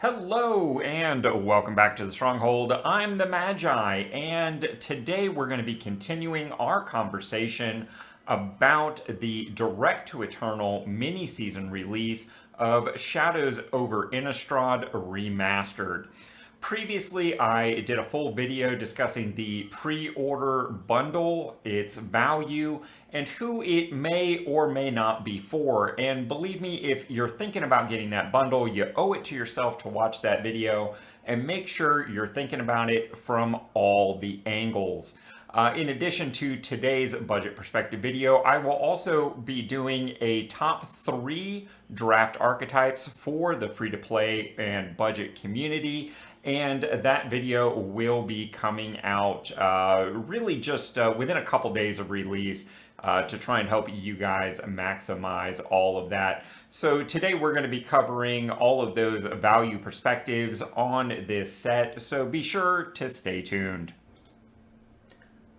Hello and welcome back to the Stronghold. I'm the Magi, and today we're going to be continuing our conversation about the Direct to Eternal mini-season release of Shadows over Innistrad Remastered. Previously, I did a full video discussing the pre-order bundle, its value, and who it may or may not be for. And believe me, if you're thinking about getting that bundle, you owe it to yourself to watch that video and make sure you're thinking about it from all the angles. In addition to today's budget perspective video, I will also be doing a top 3 draft archetypes for the free-to-play and budget community, and that video will be coming out really just within a couple days of release to try and help you guys maximize all of that. So today we're going to be covering all of those value perspectives on this set, so be sure to stay tuned.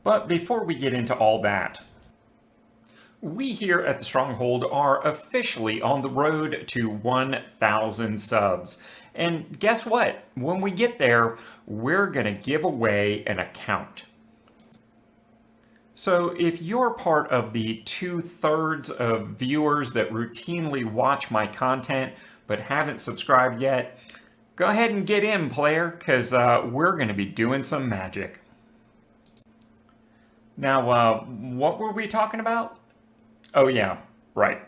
But before we get into all that, we here at the Stronghold are officially on the road to 1,000 subs. And guess what? When we get there, we're going to give away an account. So if you're part of the 2/3 of viewers that routinely watch my content but haven't subscribed yet, go ahead and get in, player, because we're going to be doing some magic. Now, what were we talking about? Oh yeah, right.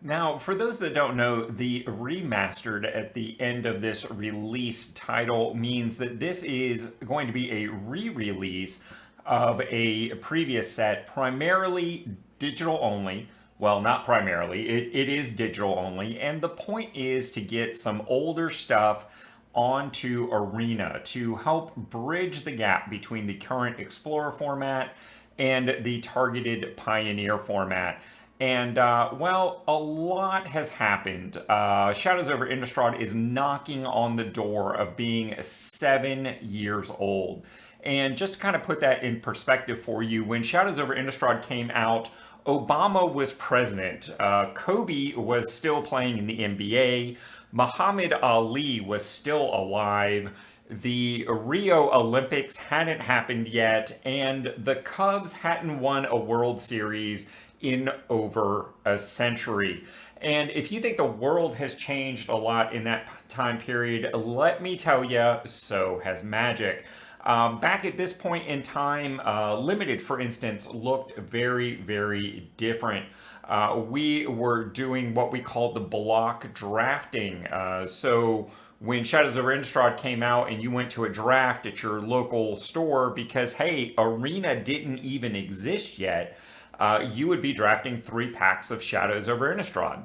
Now, for those that don't know, the remastered at the end of this release title means that this is going to be a re-release of a previous set, primarily digital only. Well, not primarily, it is digital only, and the point is to get some older stuff onto Arena to help bridge the gap between the current Explorer format and the targeted Pioneer format. And, well, a lot has happened. Shadows over Innistrad is knocking on the door of being 7 years old. And just to kind of put that in perspective for you, when Shadows over Innistrad came out, Obama was president. Kobe was still playing in the NBA. Muhammad Ali was still alive. The Rio Olympics hadn't happened yet, and the Cubs hadn't won a World Series in over a century. And if you think the world has changed a lot in that time period, let me tell you, so has Magic. Back at this point in time, Limited, for instance, looked very, very different. We were doing what we called the block drafting. So when Shadows over Innistrad came out and you went to a draft at your local store because, hey, Arena didn't even exist yet, you would be drafting 3 packs of Shadows over Innistrad.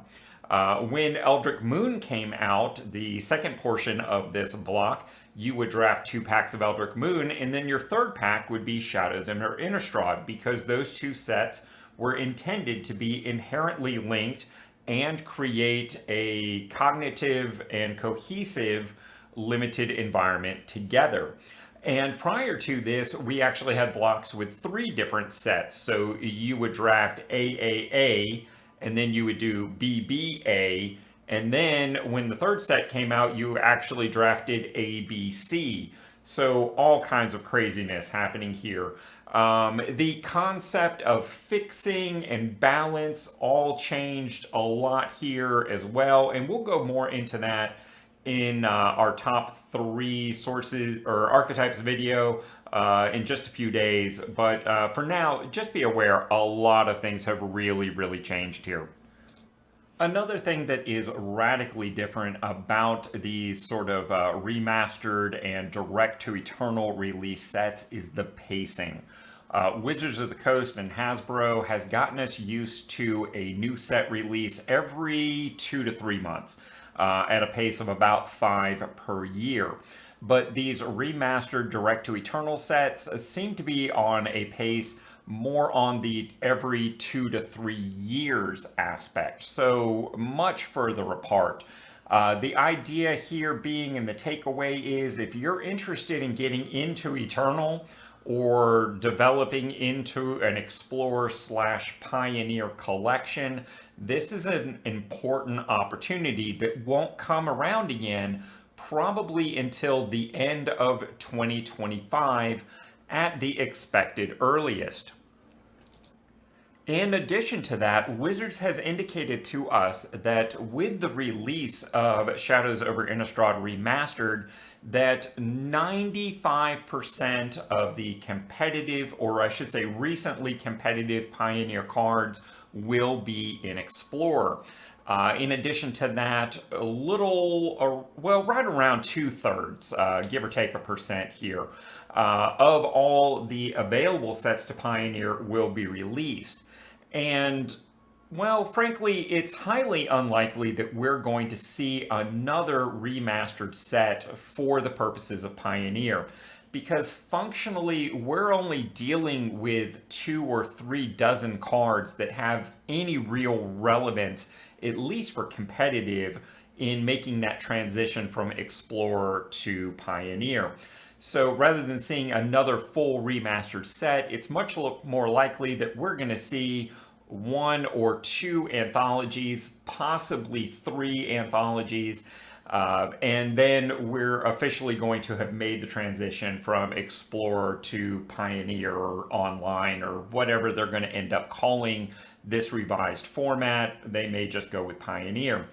When Eldritch Moon came out, the second portion of this block, you would draft 2 packs of Eldritch Moon, and then your third pack would be Shadows over Innistrad, because those 2 sets were intended to be inherently linked and create a cognitive and cohesive limited environment together. And prior to this, we actually had blocks with 3 different sets. So you would draft AAA, and then you would do BBA, and then when the third set came out, you actually drafted ABC. So all kinds of craziness happening here. The concept of fixing and balance all changed a lot here as well, and we'll go more into that in our top 3 sources or archetypes video in just a few days. But for now, just be aware, a lot of things have really changed here. Another thing that is radically different about these sort of remastered and direct to eternal release sets is the pacing. Wizards of the Coast and Hasbro has gotten us used to a new set release every 2 to 3 months at a pace of about 5 per year. But these remastered direct to eternal sets seem to be on a pace more on the every 2 to 3 years aspect, so much further apart. The idea here being, and the takeaway is, if you're interested in getting into Eternal, or developing into an Explorer slash Pioneer collection, this is an important opportunity that won't come around again probably until the end of 2025 at the expected earliest. In addition to that, Wizards has indicated to us that with the release of Shadows over Innistrad Remastered, that 95% of the competitive, or I should say recently competitive Pioneer cards will be in Explorer. In addition to that, a little, well, right around 2/3, give or take a percent here, of all the available sets to Pioneer will be released. And, well, frankly, it's highly unlikely that we're going to see another remastered set for the purposes of Pioneer, because functionally we're only dealing with 2 or 3 dozen cards that have any real relevance, at least for competitive, in making that transition from Explorer to Pioneer. So rather than seeing another full remastered set, it's much more likely that we're going to see 1 or 2 anthologies, possibly 3 anthologies, and then we're officially going to have made the transition from Explorer to Pioneer or Online or whatever they're going to end up calling this revised format. They may just go with Pioneer.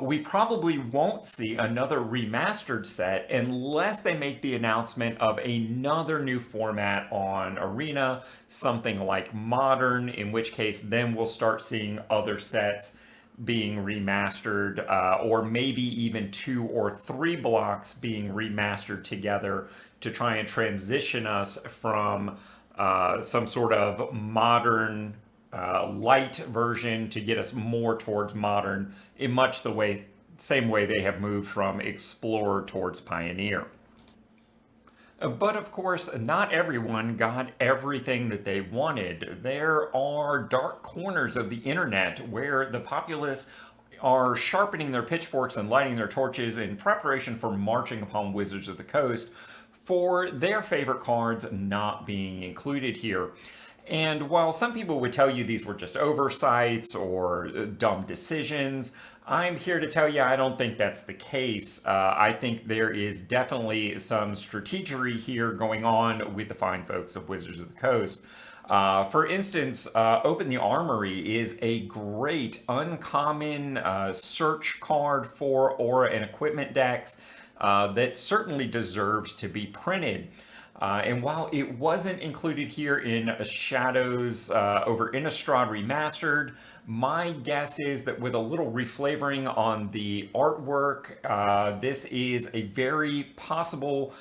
We probably won't see another remastered set unless they make the announcement of another new format on Arena, something like Modern, in which case then we'll start seeing other sets being remastered, or maybe even 2 or 3 blocks being remastered together to try and transition us from some sort of modern light version to get us more towards modern in much the same way they have moved from Explorer towards Pioneer. But of course, not everyone got everything that they wanted. There are dark corners of the internet where the populace are sharpening their pitchforks and lighting their torches in preparation for marching upon Wizards of the Coast for their favorite cards not being included here. And while some people would tell you these were just oversights or dumb decisions, I'm here to tell you I don't think that's the case. I think there is definitely some strategery here going on with the fine folks of Wizards of the Coast. For instance, Open the Armory is a great uncommon search card for aura and equipment decks that certainly deserves to be printed. And while it wasn't included here in Shadows over Innistrad Remastered, my guess is that with a little reflavoring on the artwork, this is a very possible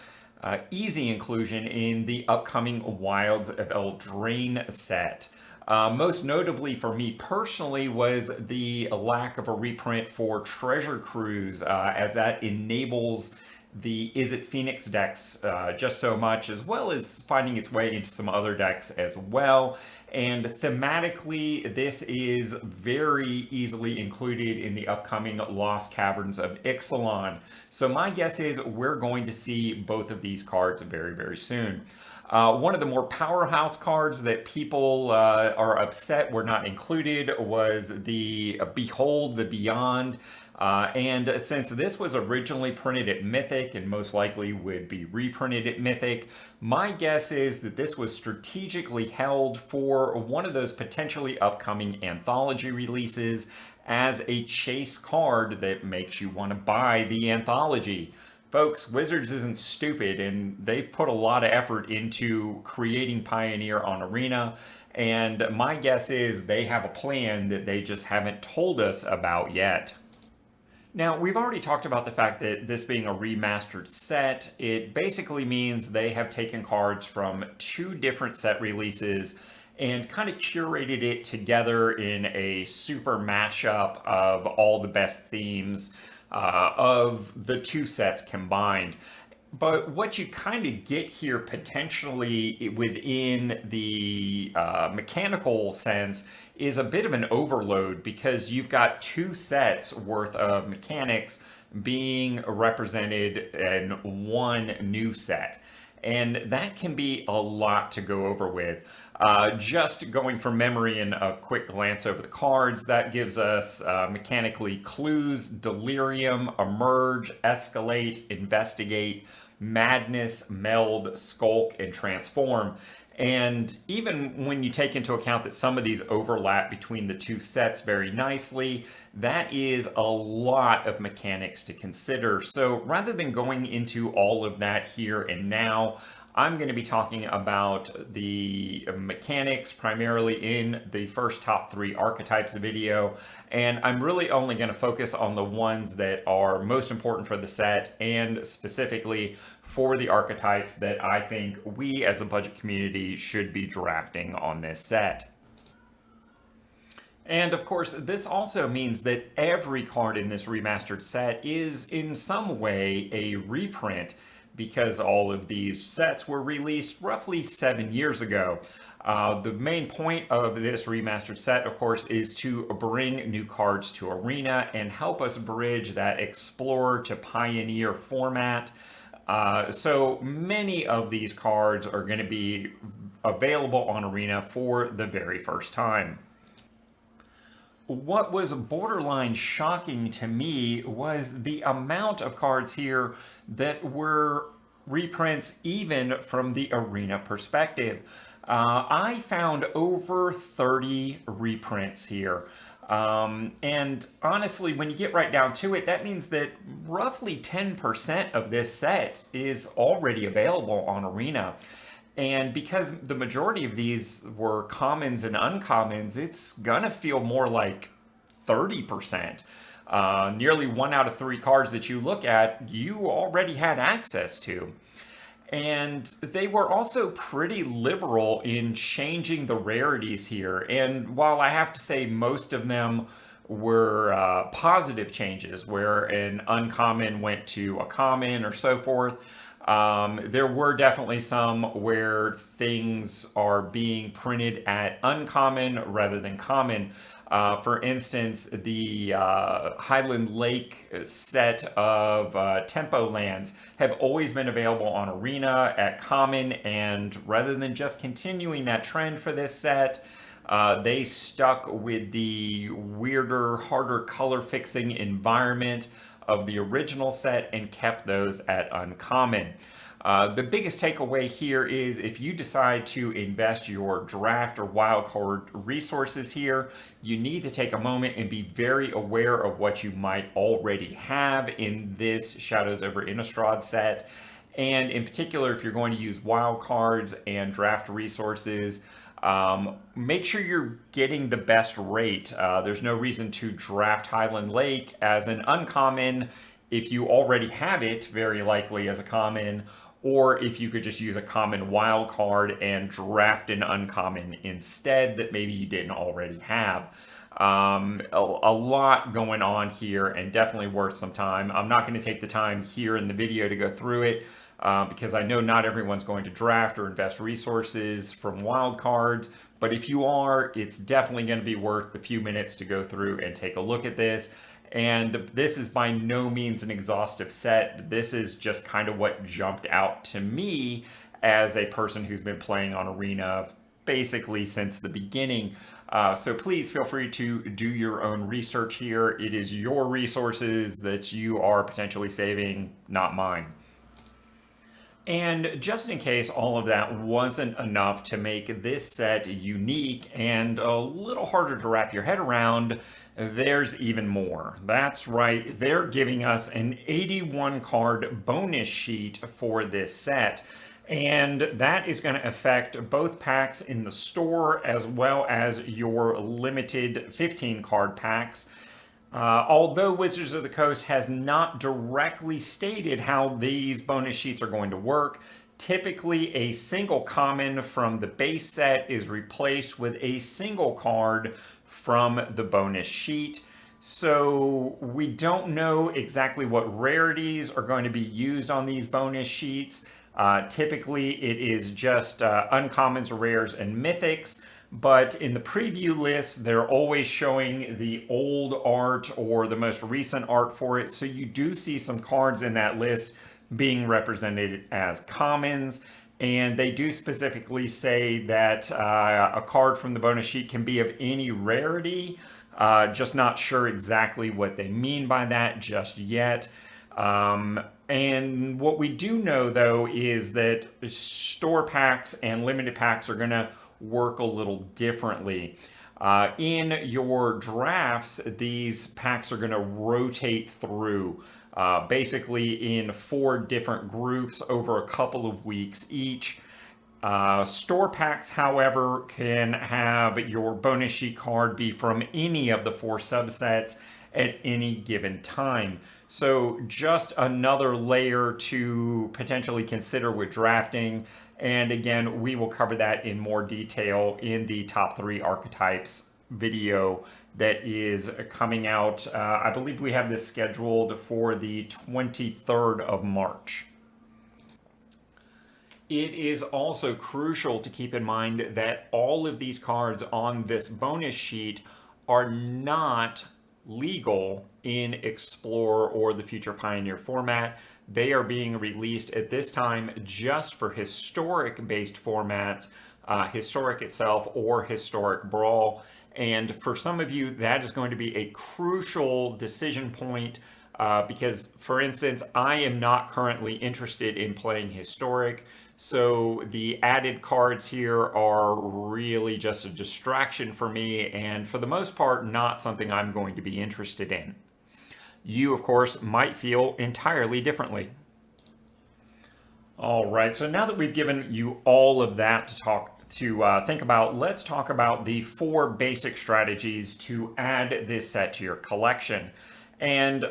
easy inclusion in the upcoming Wilds of Eldraine set. Most notably for me personally was the lack of a reprint for Treasure Cruise, as that enables the Izzet Phoenix decks just so much, as well as finding its way into some other decks as well. And thematically, this is very easily included in the upcoming Lost Caverns of Ixalan. So my guess is we're going to see both of these cards very, very soon. One of the more powerhouse cards that people are upset were not included was the Behold the Beyond. And since this was originally printed at Mythic and most likely would be reprinted at Mythic, my guess is that this was strategically held for one of those potentially upcoming anthology releases as a chase card that makes you want to buy the anthology. Folks, Wizards isn't stupid, and they've put a lot of effort into creating Pioneer on Arena, and my guess is they have a plan that they just haven't told us about yet. Now, we've already talked about the fact that this being a remastered set, it basically means they have taken cards from 2 different set releases and kind of curated it together in a super mashup of all the best themes of the 2 sets combined. But what you kind of get here potentially within the mechanical sense is a bit of an overload, because you've got 2 sets worth of mechanics being represented in one new set. and that can be a lot to go over with. Just going from memory and a quick glance over the cards, that gives us mechanically Clues, Delirium, Emerge, Escalate, Investigate, Madness, Meld, Skulk, and Transform. And even when you take into account that some of these overlap between the two sets very nicely, that is a lot of mechanics to consider. So rather than going into all of that here and now, I'm going to be talking about the mechanics primarily in the first top 3 archetypes video, and I'm really only going to focus on the ones that are most important for the set and specifically for the archetypes that I think we as a budget community should be drafting on this set. And of course, this also means that every card in this remastered set is in some way a reprint, because all of these sets were released roughly 7 years ago. The main point of this remastered set, of course, is to bring new cards to Arena and help us bridge that Explorer to Pioneer format. So many of these cards are going to be available on Arena for the very first time. What was borderline shocking to me was the amount of cards here that were reprints even from the Arena perspective. I found over 30 reprints here. And honestly, when you get right down to it, that means that roughly 10% of this set is already available on Arena. And because the majority of these were commons and uncommons, it's gonna feel more like 30%. Nearly 1 out of 3 cards that you look at, you already had access to. And they were also pretty liberal in changing the rarities here. And while I have to say most of them were positive changes, where an uncommon went to a common or so forth, there were definitely some where things are being printed at uncommon rather than common. For instance, the Highland Lake set of Tempo lands have always been available on Arena at common, and rather than just continuing that trend for this set, they stuck with the weirder, harder color fixing environment of the original set and kept those at uncommon. The biggest takeaway here is if you decide to invest your draft or wildcard resources here, you need to take a moment and be very aware of what you might already have in this Shadows over Innistrad set. And in particular, if you're going to use wildcards and draft resources, make sure you're getting the best rate. There's no reason to draft Highland Lake as an uncommon if you already have it, very likely as a common, or if you could just use a common wild card and draft an uncommon instead that maybe you didn't already have. A lot going on here and definitely worth some time. I'm not going to take the time here in the video to go through it because I know not everyone's going to draft or invest resources from wild cards, but if you are, it's definitely going to be worth the few minutes to go through and take a look at this. And this is by no means an exhaustive set. This is just kind of what jumped out to me as a person who's been playing on Arena basically since the beginning. So please feel free to do your own research here. It is your resources that you are potentially saving, not mine. And just in case all of that wasn't enough to make this set unique and a little harder to wrap your head around, there's even more. That's right, they're giving us an 81 card bonus sheet for this set. And that is going to affect both packs in the store as well as your limited 15 card packs. Although Wizards of the Coast has not directly stated how these bonus sheets are going to work, typically a single common from the base set is replaced with a single card from the bonus sheet. So we don't know exactly what rarities are going to be used on these bonus sheets. Typically it is just uncommons, rares, and mythics. But in the preview list, they're always showing the old art or the most recent art for it. So you do see some cards in that list being represented as commons. And they do specifically say that a card from the bonus sheet can be of any rarity. Just not sure exactly what they mean by that just yet. And what we do know, though, is that store packs and limited packs are going to work a little differently. In your drafts, these packs are going to rotate through basically in 4 different groups over a couple of weeks each. Store packs, however, can have your bonus sheet card be from any of the 4 subsets at any given time. So just another layer to potentially consider with drafting. And again, we will cover that in more detail in the top 3 archetypes video that is coming out. I believe we have this scheduled for the 23rd of March. It is also crucial to keep in mind that all of these cards on this bonus sheet are not legal in Explorer or the Future Pioneer format. They are being released at this time just for historic based formats, historic itself or historic brawl. And for some of you, that is going to be a crucial decision point because, for instance, I am not currently interested in playing historic. So the added cards here are really just a distraction for me, and for the most part, not something I'm going to be interested in. You, of course, might feel entirely differently. All right, so now that we've given you all of that to think about, let's talk about the 4 basic strategies to add this set to your collection. And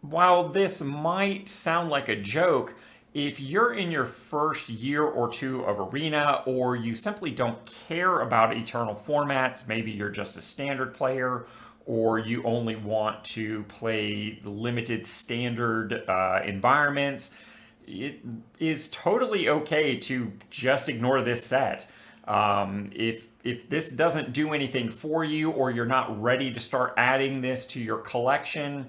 while this might sound like a joke, if you're in your first year or 2 of Arena, or you simply don't care about Eternal formats, maybe you're just a standard player, or you only want to play limited standard environments, it is totally okay to just ignore this set. If this doesn't do anything for you, or you're not ready to start adding this to your collection,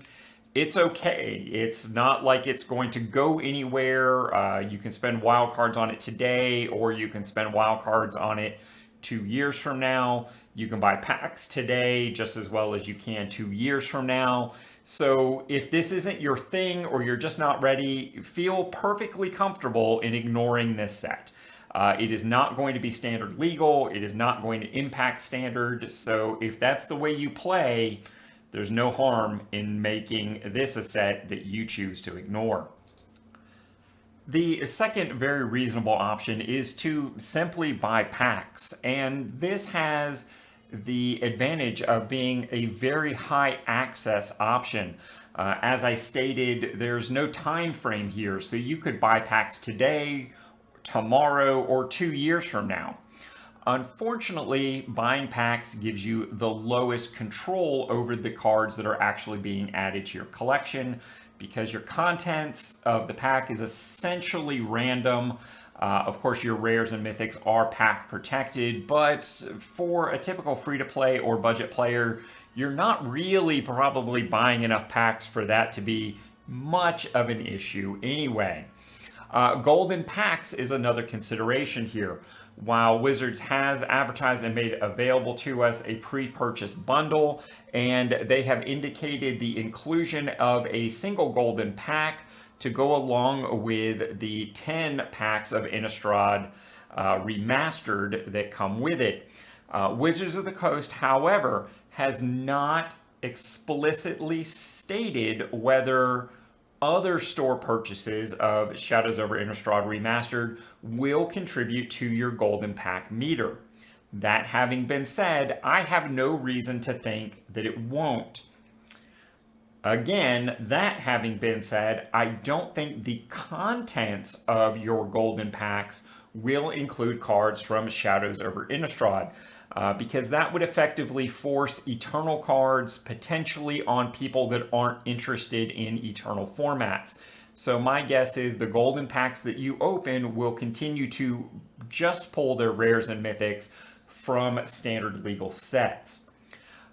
it's okay. It's not like it's going to go anywhere. You can spend wild cards on it today, or you can spend wild cards on it 2 years from now. You can buy packs today just as well as you can 2 years from now. So if this isn't your thing, or you're just not ready, feel perfectly comfortable in ignoring this set. It is not going to be standard legal. It is not going to impact standard. So if that's the way you play, there's no harm in making this a set that you choose to ignore. The second very reasonable option is to simply buy packs, and this has the advantage of being a very high access option. As I stated, there's no time frame here, so you could buy packs today, tomorrow, or 2 years from now. Unfortunately, buying packs gives you the lowest control over the cards that are actually being added to your collection, because your contents of the pack is essentially random. Of course, your rares and mythics are pack protected, but for a typical free-to-play or budget player, you're not really probably buying enough packs for that to be much of an issue anyway. Golden packs is another consideration here. While Wizards has advertised and made available to us a pre-purchase bundle, and they have indicated the inclusion of a single golden pack to go along with the 10 packs of Innistrad Remastered that come with it. Wizards of the Coast, however, has not explicitly stated whether other store purchases of Shadows over Innistrad Remastered will contribute to your golden pack meter. That having been said, I have no reason to think that it won't. Again, that having been said, I don't think the contents of your golden packs will include cards from Shadows over Innistrad, because that would effectively force Eternal cards potentially on people that aren't interested in Eternal formats. So my guess is the golden packs that you open will continue to just pull their rares and mythics from standard legal sets.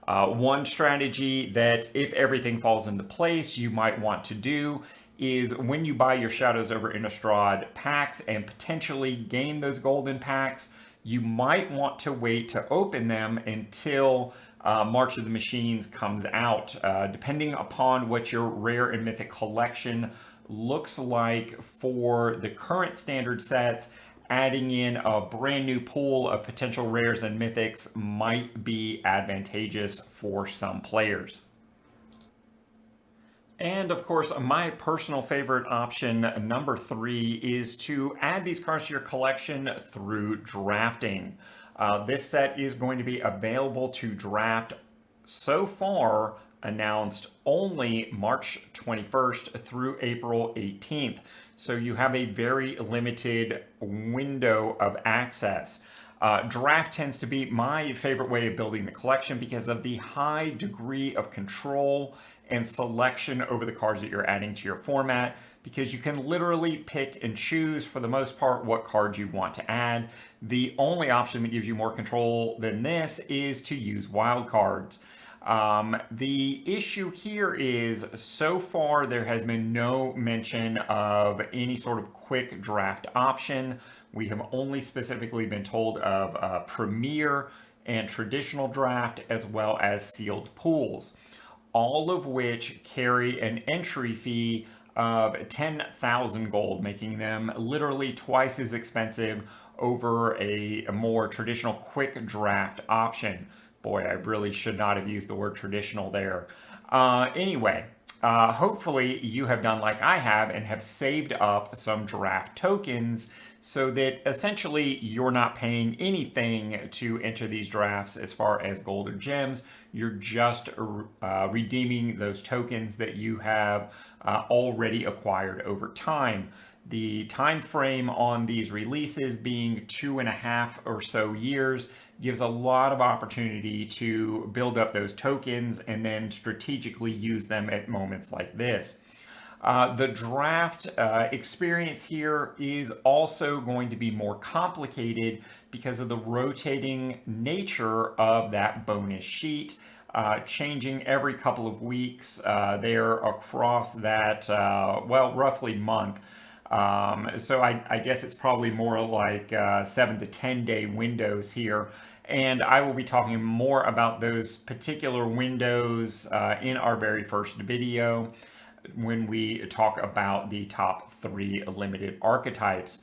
One strategy that, if everything falls into place, you might want to do is when you buy your Shadows over Innistrad packs and potentially gain those golden packs, you might want to wait to open them until March of the Machines comes out. Depending upon what your rare and mythic collection looks like for the current standard sets, adding in a brand new pool of potential rares and mythics might be advantageous for some players. And of course, my personal favorite option, number 3, is to add these cards to your collection through drafting. This set is going to be available to draft so far announced only March 21st through April 18th. So you have a very limited window of access. Draft tends to be my favorite way of building the collection because of the high degree of control and selection over the cards that you're adding to your format, because you can literally pick and choose for the most part what cards you want to add. The only option that gives you more control than this is to use wild cards. The issue here is, so far there has been no mention of any sort of quick draft option. We have only specifically been told of Premier and traditional draft, as well as sealed pools, all of which carry an entry fee of 10,000 gold, making them literally twice as expensive over a more traditional quick draft option. Boy, I really should not have used the word traditional there. Anyway, hopefully you have done like I have and have saved up some draft tokens so that essentially you're not paying anything to enter these drafts as far as gold or gems. You're just redeeming those tokens that you have already acquired over time. The time frame on these releases being 2.5 or so years gives a lot of opportunity to build up those tokens and then strategically use them at moments like this. The draft experience here is also going to be more complicated because of the rotating nature of that bonus sheet, changing every couple of weeks there across that, roughly month. So I guess it's probably more like 7 to 10 day windows here. And I will be talking more about those particular windows in our very first video when we talk about the top 3 limited archetypes.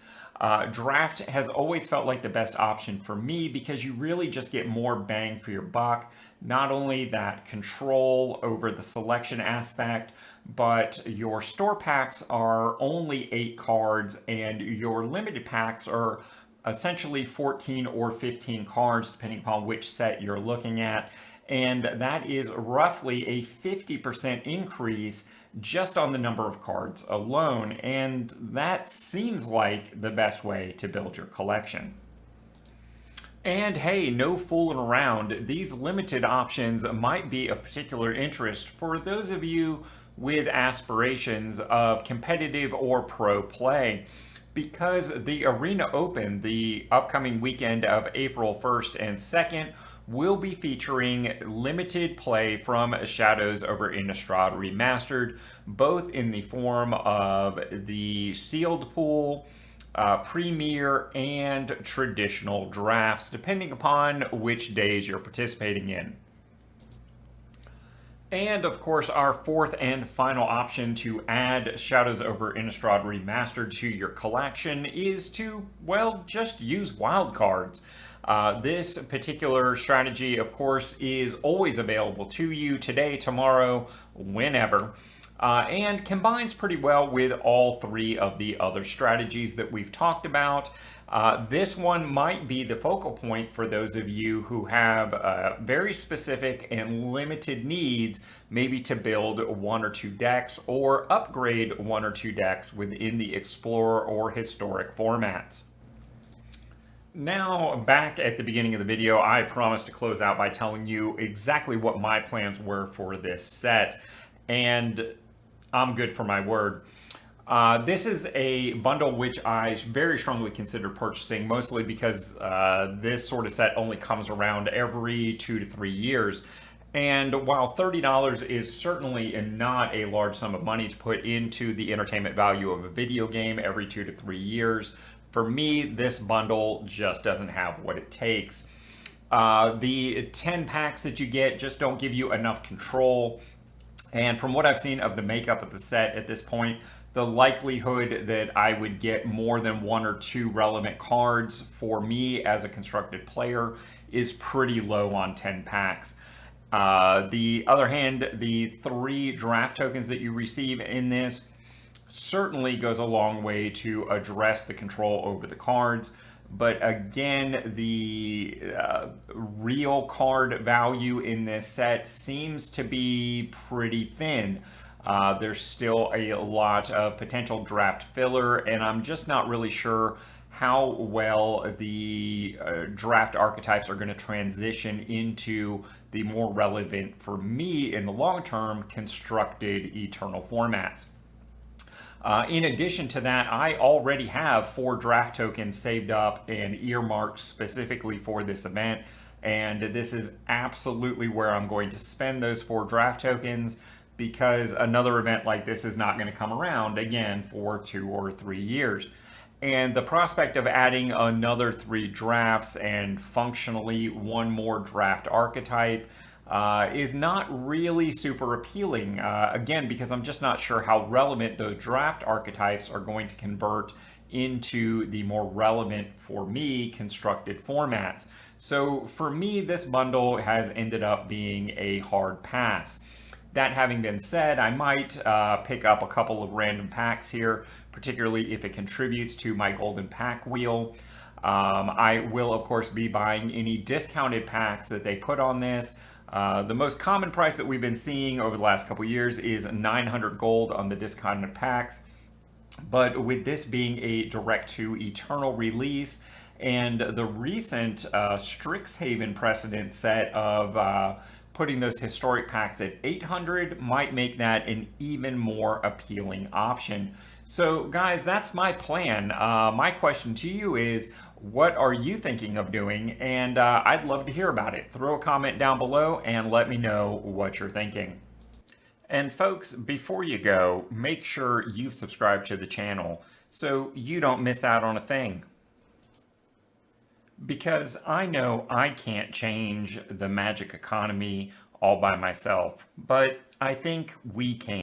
Draft has always felt like the best option for me because you really just get more bang for your buck. Not only that control over the selection aspect, but your store packs are only 8 cards and your limited packs are essentially 14 or 15 cards depending upon which set you're looking at. And that is roughly a 50% increase just on the number of cards alone, and that seems like the best way to build your collection. And hey, no fooling around, these limited options might be of particular interest for those of you with aspirations of competitive or pro play, because the Arena Open, the upcoming weekend of April 1st and 2nd, will be featuring limited play from Shadows over Innistrad Remastered, both in the form of the sealed pool, premier, and traditional drafts, depending upon which days you're participating in. And of course, our 4th and final option to add Shadows over Innistrad Remastered to your collection is to, well, just use wildcards. This particular strategy, of course, is always available to you today, tomorrow, whenever, and combines pretty well with all 3 of the other strategies that we've talked about. This one might be the focal point for those of you who have very specific and limited needs, maybe to build 1 or 2 decks or upgrade 1 or 2 decks within the Explorer or Historic formats. Now, back at the beginning of the video, I promised to close out by telling you exactly what my plans were for this set, and I'm good for my word. This is a bundle which I very strongly consider purchasing, mostly because this sort of set only comes around every 2 to 3 years. And while $30 is certainly not a large sum of money to put into the entertainment value of a video game every 2 to 3 years, for me, this bundle just doesn't have what it takes. The 10 packs that you get just don't give you enough control. And from what I've seen of the makeup of the set at this point, the likelihood that I would get more than one or two relevant cards for me as a constructed player is pretty low on 10 packs. The other hand, the 3 draft tokens that you receive in this certainly goes a long way to address the control over the cards. But again, the real card value in this set seems to be pretty thin. There's still a lot of potential draft filler, and I'm just not really sure how well the draft archetypes are going to transition into the more relevant, for me in the long term, constructed eternal formats. In addition to that, I already have 4 draft tokens saved up and earmarked specifically for this event, and this is absolutely where I'm going to spend those 4 draft tokens, because another event like this is not going to come around again for 2 or 3 years. And the prospect of adding another 3 drafts and functionally 1 more draft archetype is not really super appealing. Again, because I'm just not sure how relevant those draft archetypes are going to convert into the more relevant, for me, constructed formats. So for me, this bundle has ended up being a hard pass. That having been said, I might pick up a couple of random packs here, particularly if it contributes to my golden pack wheel. I will, of course, be buying any discounted packs that they put on this. The most common price that we've been seeing over the last couple years is 900 gold on the discounted packs. But with this being a direct to eternal release, and the recent Strixhaven precedent set of putting those historic packs at 800 might make that an even more appealing option. So guys, that's my plan. My question to you is, what are you thinking of doing? And I'd love to hear about it. Throw a comment down below and let me know what you're thinking. And folks, before you go, make sure you subscribe to the channel so you don't miss out on a thing. Because I know I can't change the magic economy all by myself, but I think we can.